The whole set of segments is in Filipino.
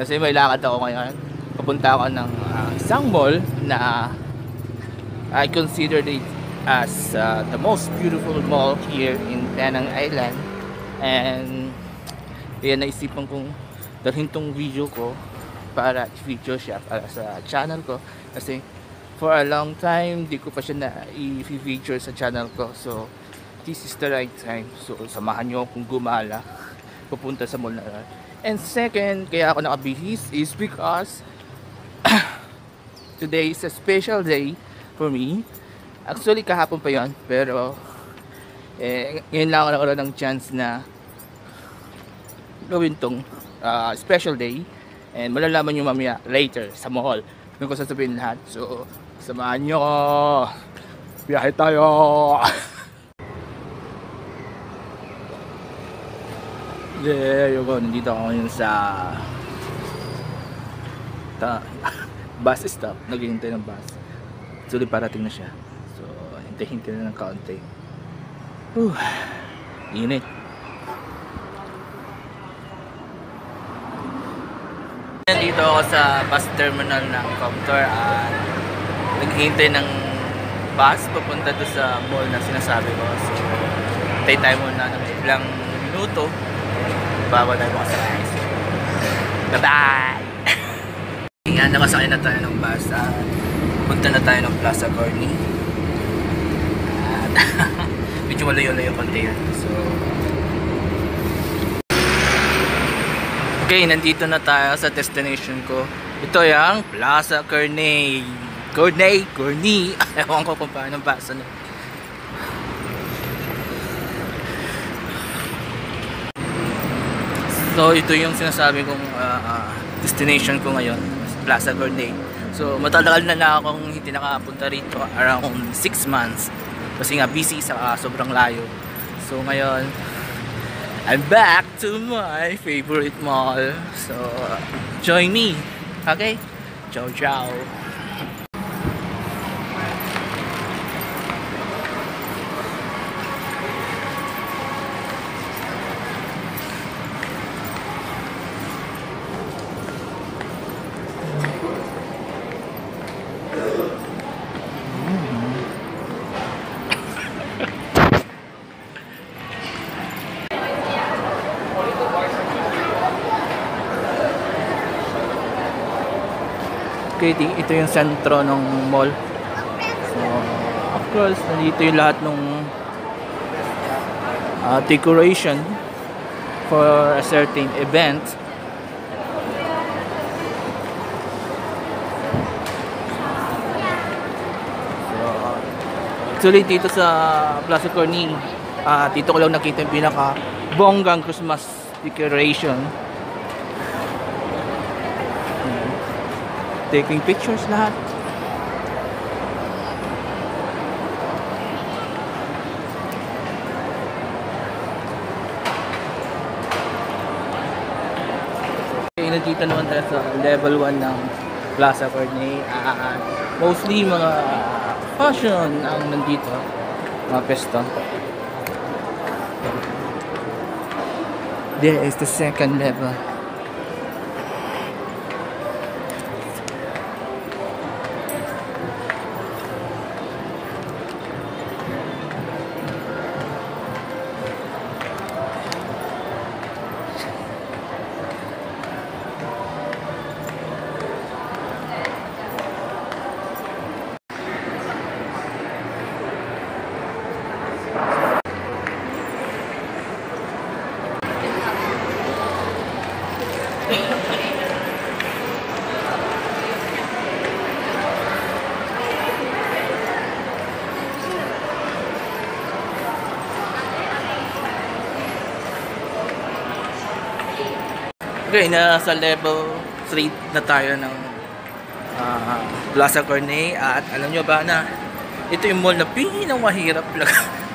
Kasi may lakad ako ngayon. Papunta ako ng isang mall na I consider it as the most beautiful mall here in Penang Island. And yan, naisipan kong dalhin tong video ko para i-feature siya para sa channel ko. Kasi for a long time, di ko pa siya na i-feature sa channel ko. So, this is the right time. So, samahan nyo akong gumala pupunta sa mall na yan. And second, kaya ako nakabihis is because today is a special day for me. Actually, kahapon pa yon, pero ngayon lang ako nakaroon ng chance na gawin tong special day. And malalaman nyo mamaya later sa mall kung ko sasabihin lahat. So, samahan nyo ko. Biyahe tayo. There you go. Nandito ako ngayon sa bus stop. Naghihintay ng bus. Actually, parating na siya. So, hintayin ka na ng kaunti. Init. Nandito ako sa bus terminal ng Comtor at naghihintay ng bus papunta doon sa mall na sinasabi ko. So, hintay tayo muna ng ilang minuto bago tayo makasakay. Bye-bye! Yan, nakasakay na tayo ng bus at punta na tayo ng Plaza Corny. At medyo malayo-layo konti yan. So, okay, nandito na tayo sa destination ko. Ito yung Plaza Corny. Corny. Ewan ko kung paano basa na. So, ito yung sinasabi kong destination ko ngayon, Plaza Corny. So, matagal na akong hindi nakapunta rito, around 6 months. Kasi nga busy sa sobrang layo. So, ngayon, I'm back to my favorite mall. So, join me. Okay? Ciao, ciao. Okay, ito yung sentro ng mall. So, of course, nandito yung lahat ng decoration for a certain event. So, actually dito sa Plaza Corny, dito ko lang nakita yung pinaka bonggang Christmas decoration. Taking pictures lahat. Okay, nandito naman tayo sa level 1 ng Plaza Corny. Mostly mga fashion ang nandito, mga pesto. There is the second level. Okay, nasa level 3 na tayo ng Plaza Corny. At alam nyo ba na ito yung mall na pinamahirap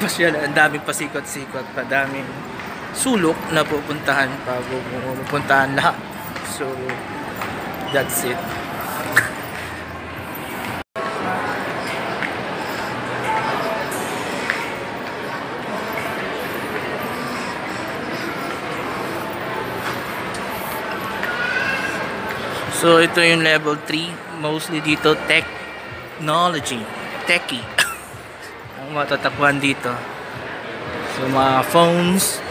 pasyalan. Ang daming pasikot-sikot, padaming sulok na pupuntahan bago pupuntahan lahat. So, that's it. So ito yung level 3, mostly dito technology, techie ang matatakwan dito. So mga phones,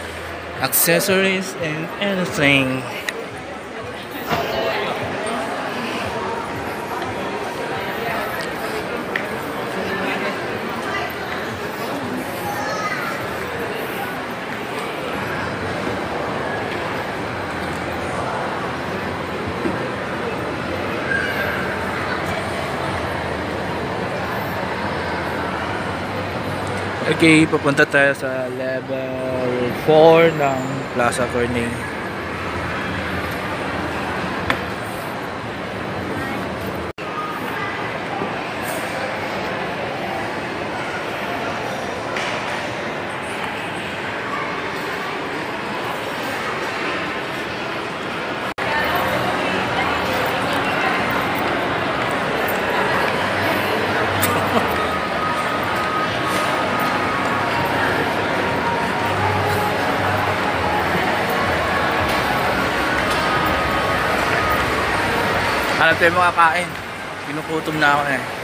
accessories, and anything. Okay, papunta tayo sa level 4 ng Plaza Corning. Hanap tayo mga kain. Pinukutom na ako eh.